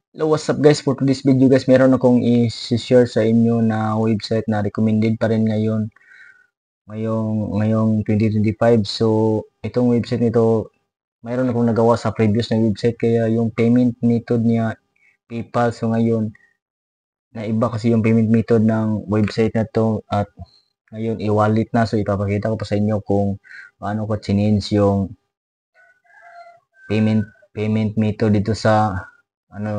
Hello, what's up guys? For today's video guys, meron akong i-share sa inyo na website na recommended pa rin ngayong 2025. So, itong website nito, mayroon akong nagawa sa previous na website kaya yung payment method niya PayPal. So, ngayon, naiba kasi yung payment method ng website na to at ngayon i-wallet na. So, ipapakita ko pa sa inyo kung paano ko change yung payment method dito sa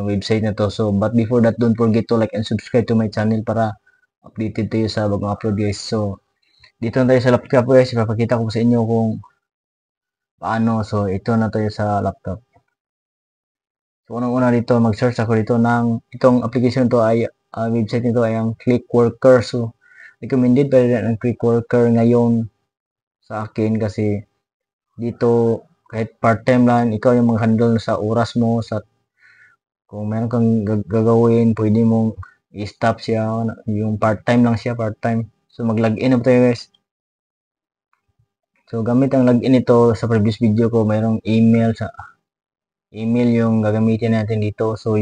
website na to. So, but before that, don't forget to like and subscribe to my channel para updated tayo sa bagong upload guys. So, dito na tayo sa laptop guys. Ipapakita ko sa inyo kung paano. So, ito na tayo sa laptop. So, unang-una dito, mag-search ako dito ng itong application to ay website nito ay ang Clickworker. So, recommended pa rin ang Clickworker ngayon sa akin kasi dito kahit part-time lang, ikaw yung mag-handle sa oras mo, sa kung meron kang gagawin, pwede mong i-stop siya, yung part-time lang siya, part-time. So, mag-login na tayo guys. So, gamit ang login ito sa previous video ko, mayroong email yung gagamitin natin dito. So,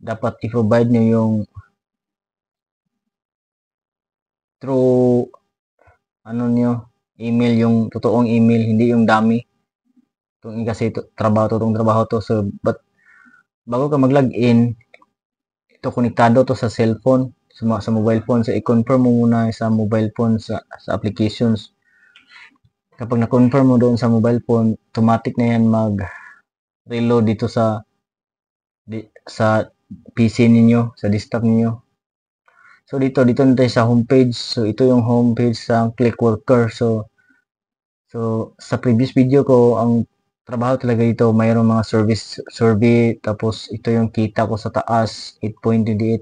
dapat i-provide nyo yung through email, yung totoong email, hindi yung dummy. Kasi itong trabaho to. So, but bago ka mag-login, ito konektado to sa cellphone, sa mobile phone. So, i-confirm mo muna sa mobile phone sa applications. Kapag na-confirm mo doon sa mobile phone, automatic na yan mag-reload dito sa PC ninyo, sa desktop ninyo. So dito na tayo sa homepage. So ito yung homepage sa Clickworker. So sa previous video ko, ang trabaho talaga dito, mayroong mga survey, tapos ito yung kita ko sa taas, 8.28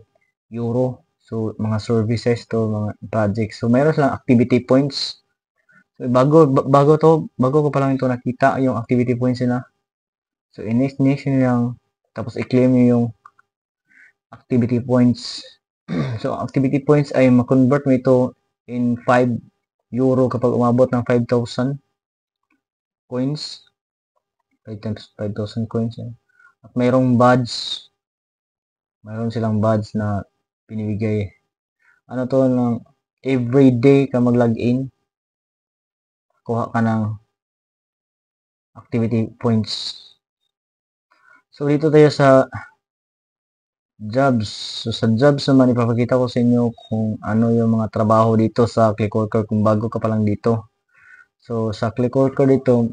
euro. So mga services to, mga projects. So mayroon silang activity points. So, bago ko pa lang ito nakita yung activity points nila. So, next nyo lang, tapos i-claim nyo yung activity points. So, activity points ay ma-convert mo ito in 5 euro kapag umabot ng 5,000 coins. 5 times 5,000 coins. Yan. At mayroong badge. Mayroon silang badge na pinibigay. Ano to, ng everyday ka mag-login, kuha ka ng activity points. So, dito tayo sa jobs. So, sa jobs naman, ipapakita ko sa inyo kung ano yung mga trabaho dito sa Clickworker kung bago ka pa lang dito. So, sa Clickworker dito,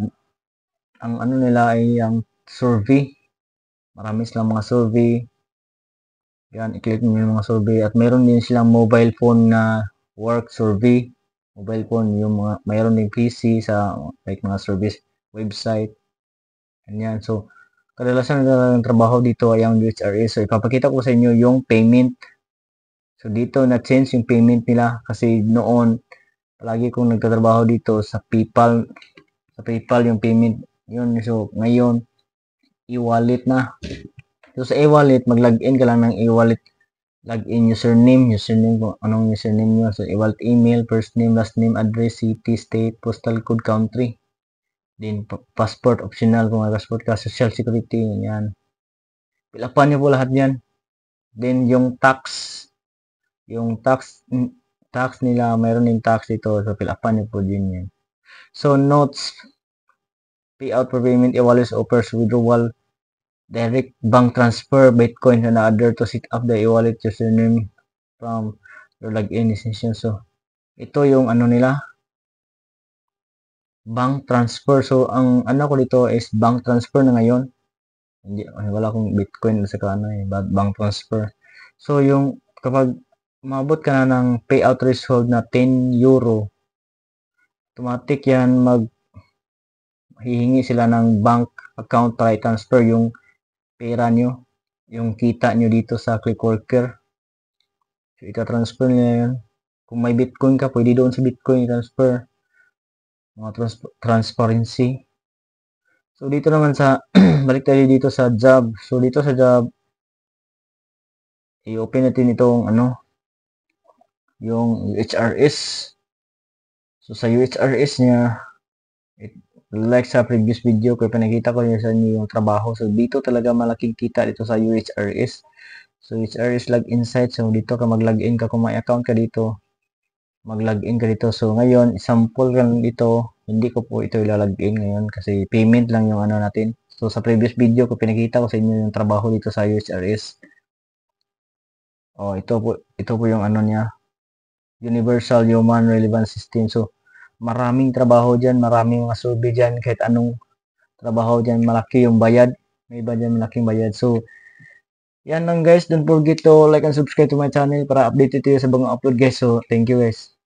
ang ano nila ay ang survey. Marami silang mga survey. Yan, i-click nyo yung mga survey. At meron din silang mobile phone na work survey. Mobile phone, yung mga, mayroon din PC sa like mga service website. Ganyan. So, kadalasan ng trabaho dito ay ang UHRS. So, ipapakita ko sa inyo yung payment. So, dito na-change yung payment nila kasi noon, palagi kong nagtatrabaho dito sa PayPal yung payment. Yun. So, ngayon, e-wallet na. So, sa e-wallet, mag-login ka lang ng e-wallet. Login username kung anong username nyo. So, e-wallet email, first name, last name, address, city, state, postal code, country. Then, passport, optional kung may passport ka, social security, yan. Pilapan nyo po lahat yan. Then, yung tax nila, mayroon din tax dito. So, pilapan nyo po din yan. So, notes, payout for payment, e-wallet offers withdrawal, direct bank transfer, Bitcoin, and other to set up the e-wallet username from your login destination. So, ito yung ano nila, bank transfer. So, ang ano ko dito is bank transfer na ngayon. Hindi, wala akong Bitcoin sa ano eh, bank transfer. So, yung kapag umabot ka na ng payout threshold na 10 euro, automatic yan hihingi sila ng bank account para i-transfer yung pera nyo, yung kita nyo dito sa Clickworker. So, ita-transfer nila yan. Kung may Bitcoin ka, pwede doon sa Bitcoin i-transfer. Mga transparency. So, dito naman sa, balik tayo dito sa job. So, dito sa job, i-open natin itong, yung UHRS. So, sa UHRS niya, like sa previous video ko, pinakita ko yun sa inyo yung trabaho. So, dito talaga malaking kita dito sa UHRS. So, UHRS Log Insight. So, dito ka mag-login ka kung may account ka dito. Mag-login ka dito. So, ngayon, sample lang dito. Hindi ko po ito ilalagin ngayon kasi payment lang yung ano natin. So, sa previous video ko, pinakita ko sa inyo yung trabaho dito sa UHRS. Oh, ito po yung ano niya. Universal Human Relevance System. So, maraming trabaho dyan, maraming mga survey dyan, kahit anong trabaho dyan, malaki yung bayad. May iba dyan, malaking bayad. So, yan lang guys. Don't forget to like and subscribe to my channel para updated tayo sa bagong upload guys. So, thank you guys.